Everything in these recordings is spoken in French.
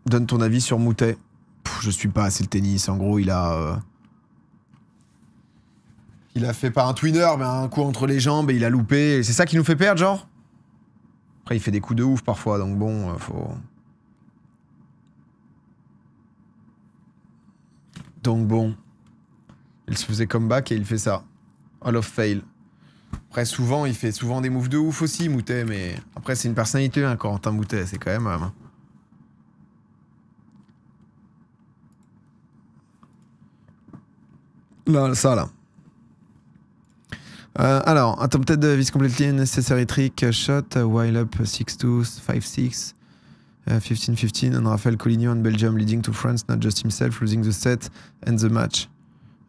Donne ton avis sur Moutet. Je suis pas assez le tennis. En gros, il a fait pas un twinner, mais un coup entre les jambes et il a loupé. C'est ça qui nous fait perdre, genre? Après, il fait des coups de ouf parfois, donc bon, faut... Donc bon. Il se faisait comeback et il fait ça. Hall of fail. Après, souvent, il fait souvent des moves de ouf aussi, Moutet, mais... Après, c'est une personnalité, hein, Corentin Moutet, c'est quand même... Là, ça, là. Alors, attempted this completely unnecessary trick shot while up 6-2, 5-6, 15-15 on Rafael Coligno and Belgium leading to France, not just himself, losing the set and the match.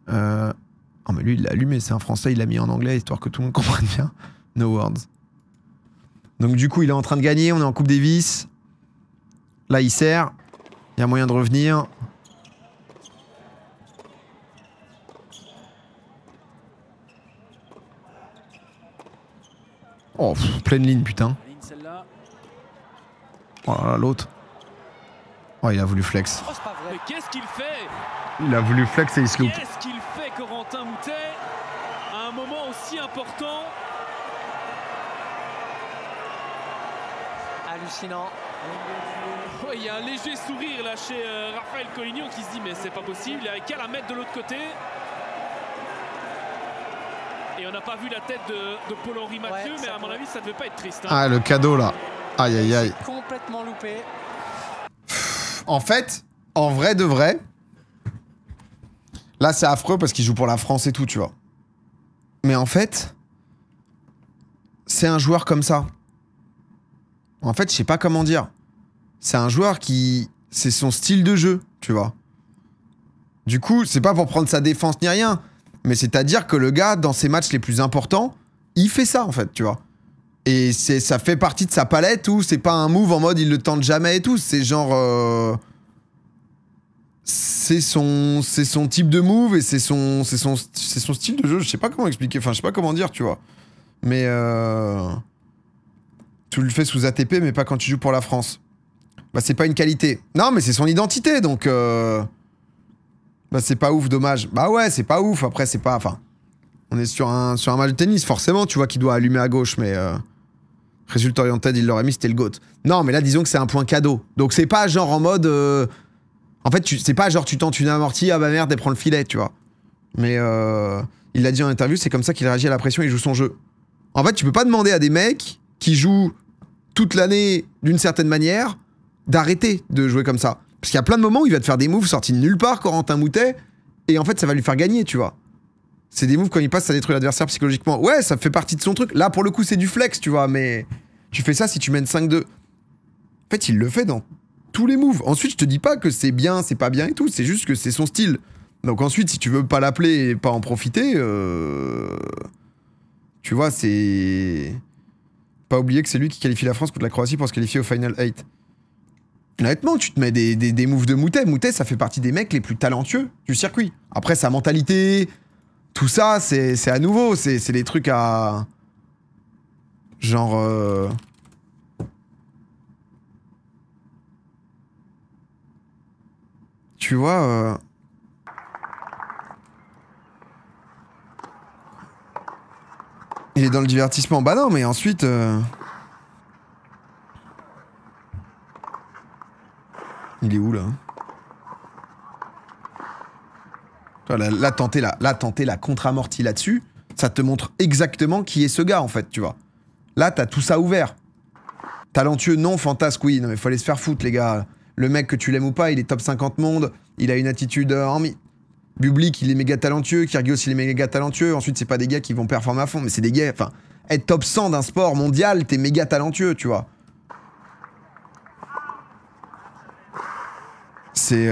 Oh, mais lui, il l'a allumé, c'est un français, il l'a mis en anglais, histoire que tout le monde comprenne bien. No words. Donc, du coup, il est en train de gagner, on est en Coupe Davis. Là, il sert. Il y a moyen de revenir. Oh, pleine ligne, putain. Oh là là, l'autre. Oh, il a voulu flex. Mais qu'est-ce qu'il fait? Il a voulu flex et il se loupe. Qu'est-ce qu'il fait, Corentin Moutet, à un moment aussi important? Hallucinant. Ouais, il y a un léger sourire là chez Rafael Coligno qui se dit mais c'est pas possible, il n'y avait qu'à la mettre de l'autre côté. Et on n'a pas vu la tête de Paul-Henri Mathieu, mais à mon avis, ça devait pas être triste. Hein. Ah, le cadeau, là. Aïe, aïe, aïe. Complètement loupé. En fait, en vrai de vrai, là, c'est affreux parce qu'il joue pour la France et tout, tu vois. Mais en fait, c'est un joueur comme ça. En fait, je sais pas comment dire. C'est un joueur qui... C'est son style de jeu, tu vois. Du coup, c'est pas pour prendre sa défense ni rien. Mais c'est-à-dire que le gars, dans ses matchs les plus importants, il fait ça, en fait, tu vois. Et ça fait partie de sa palette où c'est pas un move en mode il le tente jamais et tout. C'est genre... C'est son type de move et c'est son style de jeu. Je sais pas comment expliquer. Enfin, je sais pas comment dire, tu vois. Mais... Tu le fais sous ATP, mais pas quand tu joues pour la France. Bah, c'est pas une qualité. Non, mais c'est son identité, donc... Bah, c'est pas ouf, dommage. Bah ouais, c'est pas ouf. Après, c'est pas... Enfin, on est sur un match de tennis, forcément, tu vois, qu'il doit allumer à gauche, mais... Résultat oriented, il l'aurait mis, c'était le GOAT. Non, mais là, disons que c'est un point cadeau. Donc, c'est pas genre en mode... En fait, c'est pas genre tu tentes une amortie, ah bah merde, et prends le filet, tu vois. Mais il l'a dit en interview, c'est comme ça qu'il réagit à la pression, il joue son jeu. En fait, tu peux pas demander à des mecs qui jouent toute l'année d'une certaine manière d'arrêter de jouer comme ça. Parce qu'il y a plein de moments où il va te faire des moves sortis de nulle part, Corentin Moutet, et en fait, ça va lui faire gagner, tu vois. C'est des moves, quand il passe, ça détruit l'adversaire psychologiquement. Ouais, ça fait partie de son truc. Là, pour le coup, c'est du flex, tu vois, mais tu fais ça si tu mènes 5-2. En fait, il le fait dans tous les moves. Ensuite, je te dis pas que c'est bien, c'est pas bien et tout, c'est juste que c'est son style. Donc ensuite, si tu veux pas l'appeler et pas en profiter, tu vois, c'est... Pas oublier que c'est lui qui qualifie la France contre la Croatie pour se qualifier au Final 8. Honnêtement, tu te mets des moves de Moutet. Moutet, ça fait partie des mecs les plus talentueux du circuit. Après, sa mentalité, tout ça, c'est à nouveau. C'est des trucs à... Genre... Tu vois... Il est dans le divertissement. Bah non, mais ensuite... Il est où, là? Là, tenter la contre-amortie là-dessus, ça te montre exactement qui est ce gars, en fait, tu vois. Là, t'as tout ça ouvert. Talentueux, non. Fantasque, oui. Non, mais faut aller se faire foutre, les gars. Le mec, que tu l'aimes ou pas, il est top 50 monde. Il a une attitude Bublik, il est méga talentueux. Kyrgios, il est méga talentueux. Ensuite, c'est pas des gars qui vont performer à fond, mais c'est des gars... Enfin, être top 100 d'un sport mondial, t'es méga talentueux, tu vois. C'est...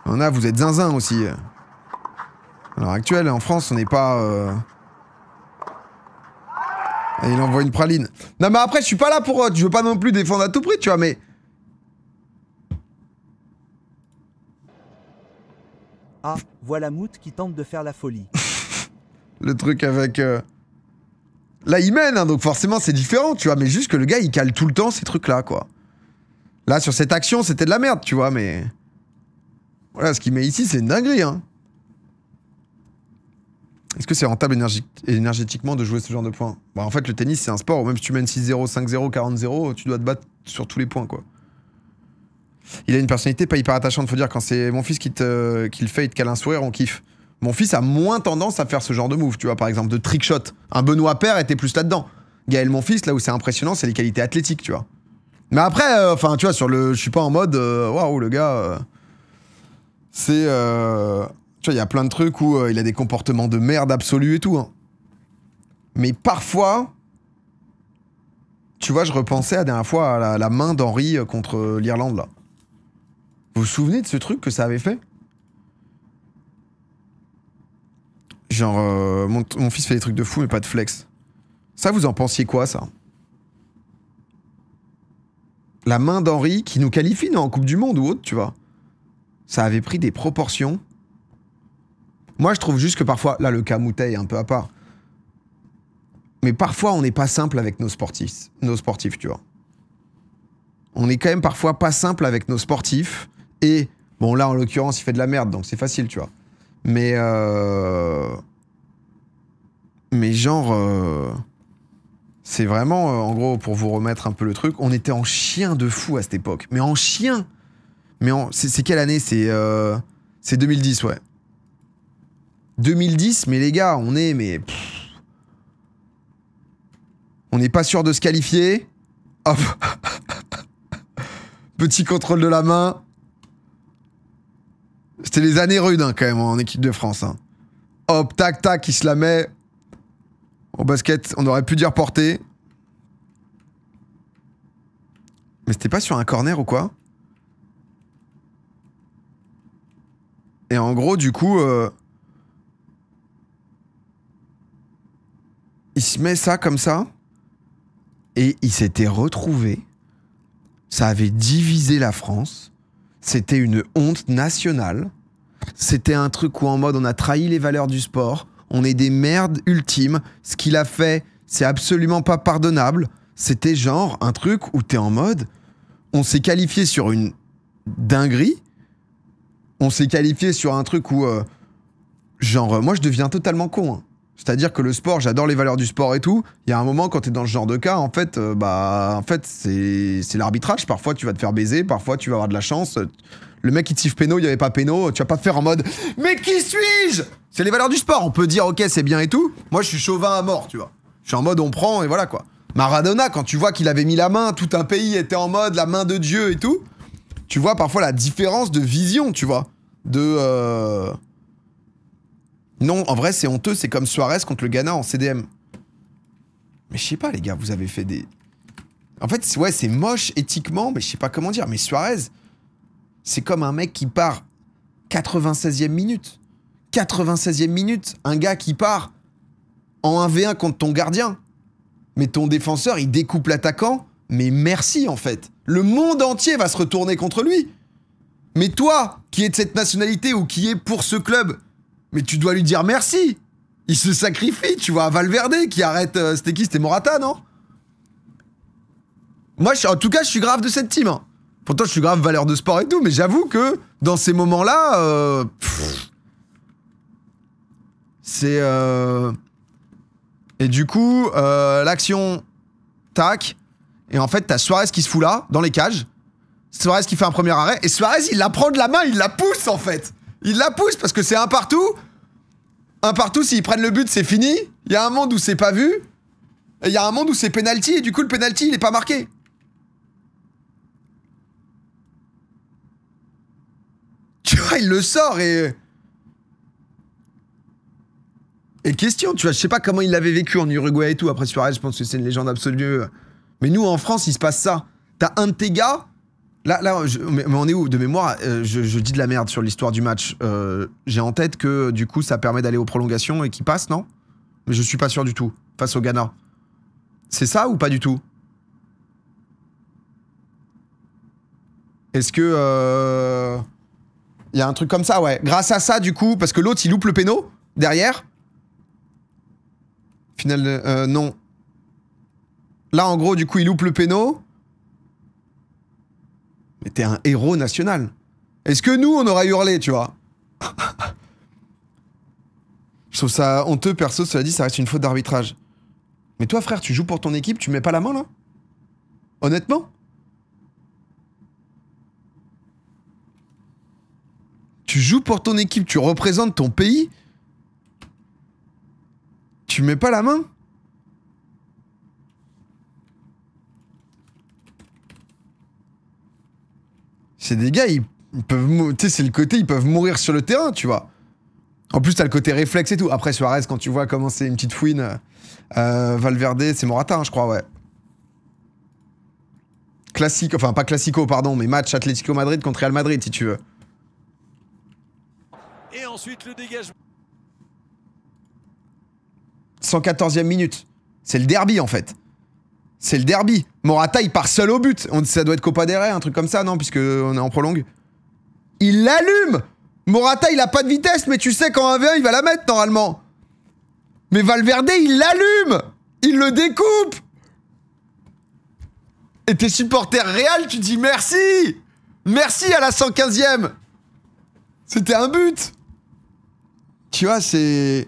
vous êtes zinzin aussi. À l'heure actuelle, en France, on n'est pas... Et il envoie une praline. Non, mais après, je suis pas là pour... Je veux pas non plus défendre à tout prix, tu vois, mais... Ah, voilà Mout qui tente de faire la folie. Le truc avec... Là, il mène, hein, donc forcément, c'est différent, tu vois, mais juste que le gars, il cale tout le temps ces trucs-là, quoi. Là, sur cette action, c'était de la merde, tu vois, mais... Voilà, ce qu'il met ici, c'est une dinguerie, hein. Est-ce que c'est rentable énergétiquement de jouer ce genre de points? Bah, en fait, le tennis, c'est un sport où même si tu mènes 6-0, 5-0, 40-0, tu dois te battre sur tous les points, quoi. Il a une personnalité pas hyper attachante, faut dire, quand c'est mon fils qui le fait, il te cale un sourire, on kiffe. Mon fils a moins tendance à faire ce genre de move, tu vois, par exemple, de trick shot. Un Benoît Paire était plus là-dedans. Gaël, mon fils, là où c'est impressionnant, c'est les qualités athlétiques, tu vois. Mais après, enfin, tu vois, sur le... Je suis pas en mode, waouh, le gars... c'est... Tu vois, il y a plein de trucs où il a des comportements de merde absolue et tout, hein. Mais parfois... Tu vois, je repensais la dernière fois à la main d'Henry contre l'Irlande, là. Vous vous souvenez de ce truc que ça avait fait? Genre, mon fils fait des trucs de fou, mais pas de flex. Ça, vous en pensiez quoi, ça? La main d'Henry qui nous qualifie, non, en Coupe du Monde ou autre, tu vois. Ça avait pris des proportions. Moi, je trouve juste que parfois... Là, le cas Moutet est un peu à part. Mais parfois, on n'est pas simple avec nos sportifs, tu vois. On est quand même parfois pas simple avec nos sportifs. Et, bon, là, en l'occurrence, il fait de la merde, donc c'est facile, tu vois. Mais genre... c'est vraiment, en gros, pour vous remettre un peu le truc, on était en chien de fou à cette époque. Mais en chien. Mais c'est quelle année? C'est 2010, ouais. 2010, mais les gars, on est... Mais... on n'est pas sûr de se qualifier. Hop. Petit contrôle de la main. C'était les années rudes, hein, quand même, en équipe de France. Hein. Hop, tac, tac, il se la met. Au basket, on aurait pu dire porter. Mais c'était pas sur un corner ou quoi? Et en gros, du coup... il se met ça comme ça. Et il s'était retrouvé. Ça avait divisé la France. C'était une honte nationale. C'était un truc où en mode on a trahi les valeurs du sport. On est des merdes ultimes. Ce qu'il a fait, c'est absolument pas pardonnable. C'était genre un truc où t'es en mode... On s'est qualifié sur une dinguerie. On s'est qualifié sur un truc où... genre, moi je deviens totalement con. Hein. C'est-à-dire que le sport, j'adore les valeurs du sport et tout. Il y a un moment, quand t'es dans ce genre de cas, en fait, c'est l'arbitrage. Parfois, tu vas te faire baiser. Parfois, tu vas avoir de la chance. Le mec qui te siffle péno, il n'y avait pas péno. Tu vas pas te faire en mode « Mais qui suis-je » C'est les valeurs du sport. On peut dire « Ok, c'est bien et tout ». Moi, je suis chauvin à mort, tu vois. Je suis en mode « On prend et voilà, quoi ». Maradona, quand tu vois qu'il avait mis la main, tout un pays était en mode « La main de Dieu » et tout. Tu vois parfois la différence de vision, tu vois. Non, en vrai, c'est honteux. C'est comme Suarez contre le Ghana en CDM. Mais je sais pas, les gars, vous avez fait des... En fait, ouais, c'est moche éthiquement, mais je sais pas comment dire. Mais Suarez, c'est comme un mec qui part 96e minute. 96e minute, un gars qui part en 1v1 contre ton gardien. Mais ton défenseur, il découpe l'attaquant. Mais merci, en fait. Le monde entier va se retourner contre lui. Mais toi, qui es de cette nationalité ou qui est pour ce club... Mais tu dois lui dire merci. Il se sacrifie, tu vois, Valverde qui arrête... c'était qui? C'était Morata, non? Moi, en tout cas, je suis grave de cette team. Hein. Pourtant, je suis grave valeur de sport et tout, mais j'avoue que dans ces moments-là... c'est... Et du coup, l'action... Tac. Et en fait, t'as Suarez qui se fout là, dans les cages. Suarez qui fait un premier arrêt. Et Suarez, il la prend de la main, il la pousse, en fait. Il la pousse parce que c'est un partout. Un partout, s'ils prennent le but, c'est fini. Il y a un monde où c'est pas vu. Et il y a un monde où c'est penalty. Et du coup, le penalty, il est pas marqué. Tu vois, il le sort et... Et question, tu vois, je sais pas comment il l'avait vécu en Uruguay et tout. Après Suarez, je pense que c'est une légende absolue. Mais nous, en France, il se passe ça. T'as un de tes gars... Là, mais on est où? De mémoire, je dis de la merde sur l'histoire du match. J'ai en tête que, du coup, ça permet d'aller aux prolongations et qu'il passe, non? Mais je suis pas sûr du tout, face au Ghana. C'est ça ou pas du tout? Est-ce que... y a un truc comme ça, ouais. Grâce à ça, du coup, parce que l'autre, il loupe le péno, derrière. Final, non. Là, en gros, du coup, il loupe le péno. Mais t'es un héros national. Est-ce que nous, on aurait hurlé, tu vois? Je trouve ça honteux, perso, cela dit, ça reste une faute d'arbitrage. Mais toi, frère, tu joues pour ton équipe, tu mets pas la main, là? Honnêtement? Tu joues pour ton équipe, tu représentes ton pays? Tu mets pas la main? C'est des gars, ils peuvent... Tu sais, c'est le côté, ils peuvent mourir sur le terrain, tu vois. En plus, t'as le côté réflexe et tout. Après, Suarez, quand tu vois comment c'est une petite fouine... Valverde, c'est Morata, hein, je crois, ouais. Classique, enfin pas classico, pardon, mais match Atlético Madrid contre Real Madrid, si tu veux. Et ensuite, le dégagement. 114e minute. C'est le derby, en fait. C'est le derby. Morata, il part seul au but. Ça doit être Copa del Rey, un truc comme ça, non? Puisqu'on est en prolongue. Il l'allume! Morata, il a pas de vitesse, mais tu sais, quand 1v1, il va la mettre, normalement. Mais Valverde, il l'allume! Il le découpe! Et tes supporters Real, tu dis merci! Merci à la 115e! C'était un but! Tu vois, c'est...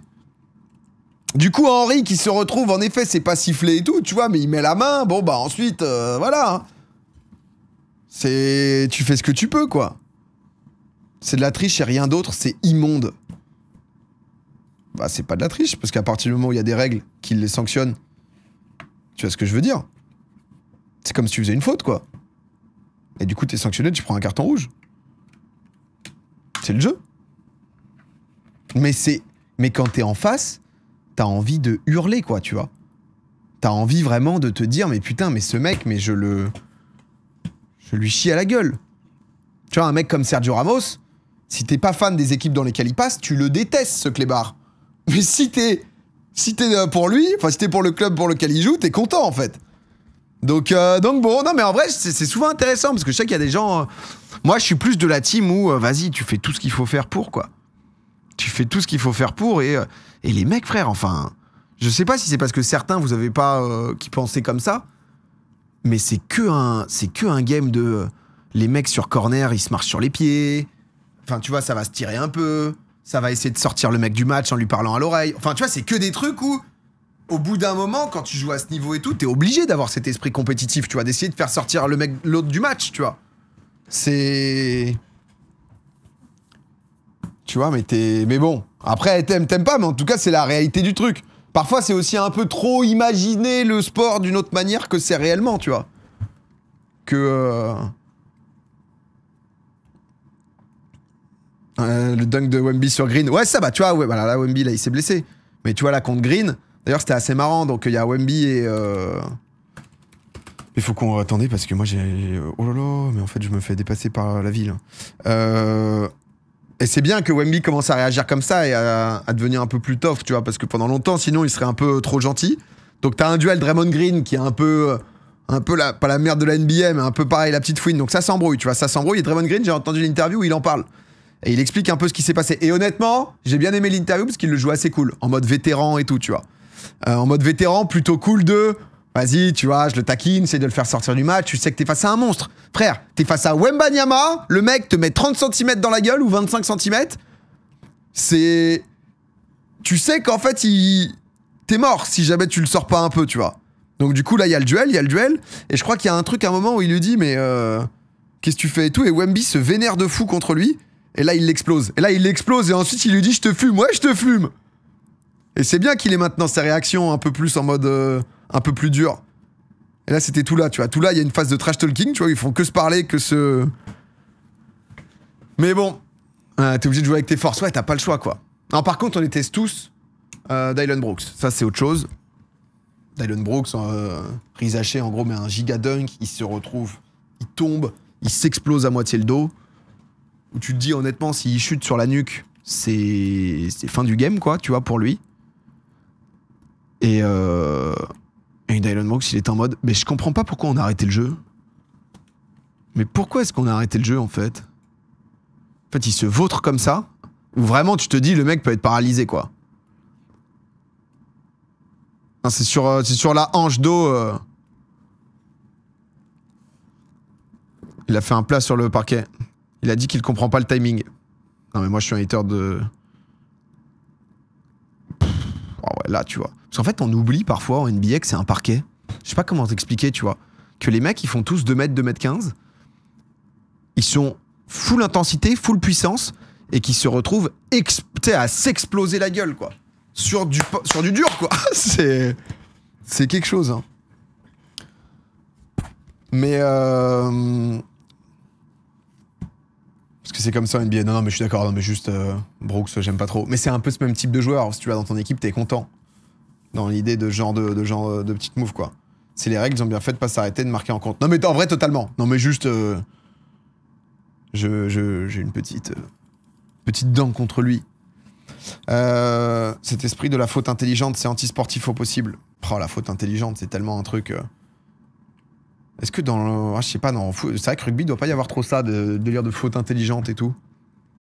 Du coup, Henry qui se retrouve, en effet, c'est pas sifflé et tout, tu vois, mais il met la main, bon bah ensuite, voilà. Hein. C'est... Tu fais ce que tu peux, quoi. C'est de la triche et rien d'autre, c'est immonde. Bah c'est pas de la triche, parce qu'à partir du moment où il y a des règles qui les sanctionnent, tu vois ce que je veux dire? C'est comme si tu faisais une faute, quoi. Et du coup, t'es sanctionné, tu prends un carton rouge. C'est le jeu. Mais c'est... Mais quand t'es en face... T'as envie de hurler, quoi, tu vois. T'as envie vraiment de te dire, mais putain, mais ce mec, mais je lui chie à la gueule. Tu vois, un mec comme Sergio Ramos, si t'es pas fan des équipes dans lesquelles il passe, tu le détestes, ce clébard. Mais si t'es pour lui, enfin, si t'es pour le club pour lequel il joue, t'es content, en fait. Donc bon, non, mais en vrai, c'est souvent intéressant, parce que je sais qu'il y a des gens... moi, je suis plus de la team où, vas-y, tu fais tout ce qu'il faut faire pour, quoi. Tu fais tout ce qu'il faut faire pour, et les mecs, frère, enfin... Je sais pas si c'est parce que certains, vous avez pas... qui pensaient comme ça, mais c'est que un game de... les mecs sur corner, ils se marchent sur les pieds. Enfin, tu vois, ça va se tirer un peu. Ça va essayer de sortir le mec du match en lui parlant à l'oreille. Enfin, tu vois, c'est que des trucs où... au bout d'un moment, quand tu joues à ce niveau et tout, t'es obligé d'avoir cet esprit compétitif, tu vois, d'essayer de faire sortir le mec, l'autre du match, tu vois. C'est... Tu vois, mais bon. Après, t'aimes pas, mais en tout cas, c'est la réalité du truc. Parfois, c'est aussi un peu trop imaginer le sport d'une autre manière que c'est réellement, tu vois. Le dunk de Wemby sur Green. Ouais, ça, bah, tu vois, ouais, voilà, là, Wemby, là, il s'est blessé. Mais tu vois, là, contre Green, d'ailleurs, c'était assez marrant. Donc, il y a Wemby et... Il faut qu'on... Attendez, parce que moi, j'ai... Oh là là, mais en fait, je me fais dépasser par la ville. Et c'est bien que Wemby commence à réagir comme ça et à devenir un peu plus tough, tu vois, parce que pendant longtemps, sinon, il serait un peu trop gentil. Donc, t'as un duel Draymond Green qui est un peu pas la merde de la NBA, mais un peu pareil, la petite fouine. Donc, ça s'embrouille, tu vois, ça s'embrouille. Et Draymond Green, j'ai entendu l'interview où il en parle. Et il explique un peu ce qui s'est passé. Et honnêtement, j'ai bien aimé l'interview parce qu'il le joue assez cool, en mode vétéran et tout, tu vois. En mode vétéran, plutôt cool de... Vas-y, tu vois, je le taquine, c'est de le faire sortir du match, tu sais que t'es face à un monstre. Frère, t'es face à Wembanyama, le mec te met 30 cm dans la gueule ou 25 cm. C'est... Tu sais qu'en fait, t'es mort si jamais tu le sors pas un peu, tu vois. Donc du coup, là, il y a le duel. Et je crois qu'il y a un truc à un moment où il lui dit, mais qu'est-ce que tu fais et tout. Et Wemby se vénère de fou contre lui. Et là, il l'explose. Et ensuite, il lui dit, je te fume. Ouais, je te fume. Et c'est bien qu'il ait maintenant ses réactions un peu plus en mode... un peu plus dur. Et là, c'était tout là, tu vois. Tout là, il y a une phase de trash talking, tu vois. Ils font que se parler, que se... Mais bon, t'es obligé de jouer avec tes forces. Ouais, t'as pas le choix, quoi. Non, par contre, on les teste tous. Dylan Brooks. Ça, c'est autre chose. Dylan Brooks, risaché, en gros, mais un giga dunk. Il se retrouve, il tombe, il s'explose à moitié le dos. Où tu te dis, honnêtement, s'il chute sur la nuque, c'est fin du game, quoi, tu vois, pour lui. Et Dylan Brooks, il est en mode... Mais je comprends pas pourquoi on a arrêté le jeu. Mais pourquoi est-ce qu'on a arrêté le jeu, en fait? En fait, il se vautre comme ça, où vraiment, tu te dis, le mec peut être paralysé, quoi. C'est sur la hanche d'eau. Il a fait un plat sur le parquet. Il a dit qu'il comprend pas le timing. Non, mais moi, je suis un hater de... Oh ouais, là, tu vois. Parce qu'en fait, on oublie parfois en NBA que c'est un parquet. Je sais pas comment t'expliquer, tu vois. Que les mecs, ils font tous 2 mètres, 2 mètres 15. Ils sont full intensité, full puissance, et qui se retrouvent à s'exploser la gueule, quoi. Sur du dur, quoi. C'est quelque chose, hein. Mais parce que c'est comme ça en NBA. Non, mais je suis d'accord. Non, mais juste Brooks, j'aime pas trop. Mais c'est un peu ce même type de joueur. Si tu l'as dans ton équipe, t'es content. Dans l'idée de genre de petite move, quoi. C'est les règles, ils ont bien fait de pas s'arrêter de marquer en compte. Non, mais en vrai, totalement. Non, mais juste... j'ai une petite dent contre lui. Cet esprit de la faute intelligente, c'est anti-sportif au possible. Oh, la faute intelligente, c'est tellement un truc... Est-ce que dans le... Ah, je sais pas, non. C'est vrai que rugby, il doit pas y avoir trop ça, de délire de faute intelligente et tout.